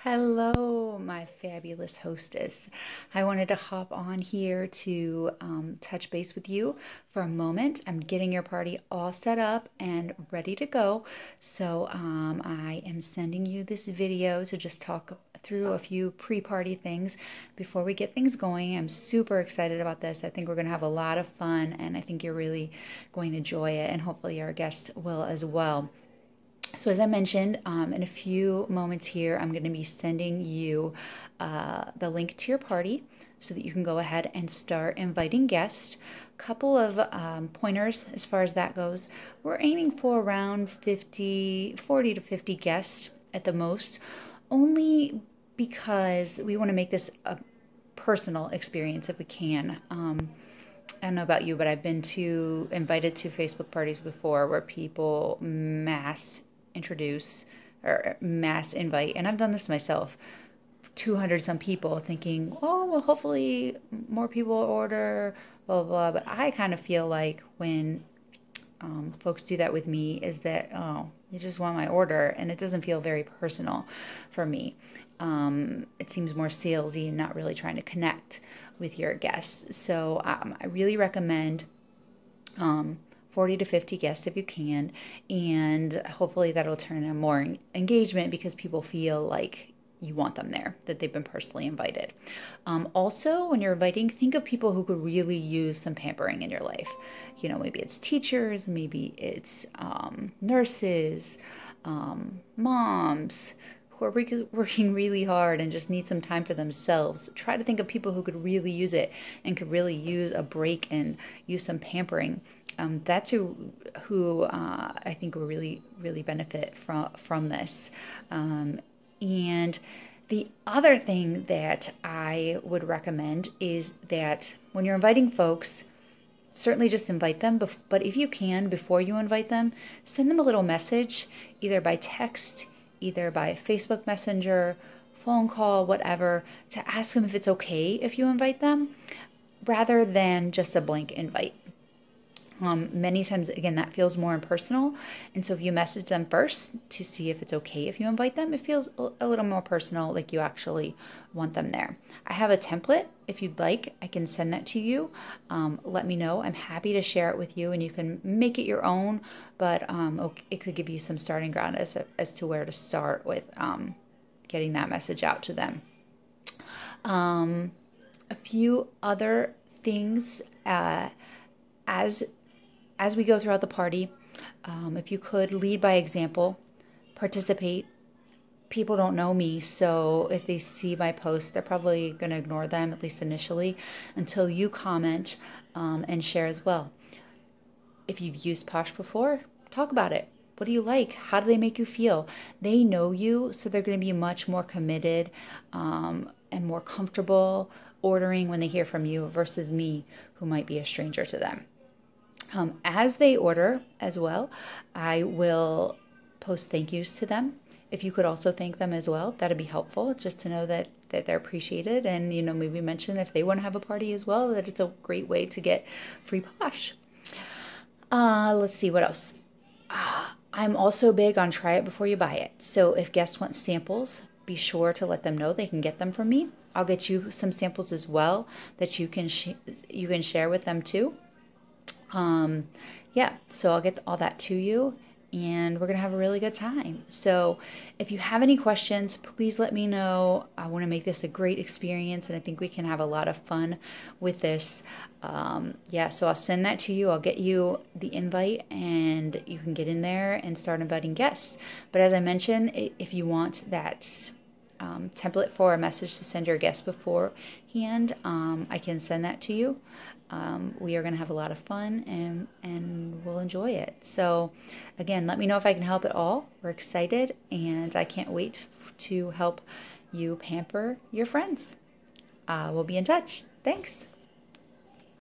Hello, my fabulous hostess. I wanted to hop on here to touch base with you for a moment. I'm getting your party all set up and ready to go. So I am sending you this video to just talk through a few pre-party things before we get things going. I'm super excited about this. I think we're going to have a lot of fun, and I think you're really going to enjoy it, and hopefully our guests will as well. So as I mentioned, in a few moments here, I'm going to be sending you the link to your party so that you can go ahead and start inviting guests. Couple of pointers as far as that goes. We're aiming for around 40 to 50 guests at the most, only because we want to make this a personal experience if we can. I don't know about you, but I've been invited to Facebook parties before where people mass introduce or mass invite, and I've done this myself, 200 some people, thinking, oh well, hopefully more people order, blah blah blah. But I kind of feel like when folks do that with me is that, oh, you just want my order, and it doesn't feel very personal for me. It seems more salesy and not really trying to connect with your guests. So I really recommend 40 to 50 guests if you can, and hopefully that'll turn in more engagement because people feel like you want them there, that they've been personally invited. Also, when you're inviting, think of people who could really use some pampering in your life. You know, maybe it's teachers, maybe it's nurses, moms, who are working really hard and just need some time for themselves. Try to think of people who could really use it and could really use a break and use some pampering. That's who I think will really benefit from this. And the other thing that I would recommend is that when you're inviting folks, certainly just invite them, but if you can, before you invite them, send them a little message, either by text, either by Facebook Messenger, phone call, whatever, to ask them if it's okay if you invite them, rather than just a blank invite. Many times, again, that feels more impersonal. And so if you message them first to see if it's okay if you invite them, it feels a little more personal, like you actually want them there. I have a template. If you'd like, I can send that to you. Let me know. I'm happy to share it with you, and you can make it your own, but it could give you some starting ground as to where to start with getting that message out to them. A few other things as we go throughout the party, if you could lead by example, participate. People don't know me, so if they see my post, they're probably going to ignore them, at least initially, until you comment and share as well. If you've used Posh before, talk about it. What do you like? How do they make you feel? They know you, so they're going to be much more committed and more comfortable ordering when they hear from you versus me, who might be a stranger to them. As they order as well, I will post thank yous to them. If you could also thank them as well, that'd be helpful, just to know that they're appreciated, and maybe mention if they want to have a party as well, that it's a great way to get free Posh. Let's see what else. I'm also big on try it before you buy it. So if guests want samples, be sure to let them know they can get them from me. I'll get you some samples as well that you can share with them too. Yeah, so I'll get all that to you, and we're going to have a really good time. So if you have any questions, please let me know. I want to make this a great experience, and I think we can have a lot of fun with this. Yeah, so I'll send that to you. I'll get you the invite, and you can get in there and start inviting guests. But as I mentioned, if you want that template for a message to send your guests beforehand, I can send that to you. We are going to have a lot of fun, and we'll enjoy it. So again, let me know if I can help at all. We're excited, and I can't wait to help you pamper your friends. We'll be in touch. Thanks.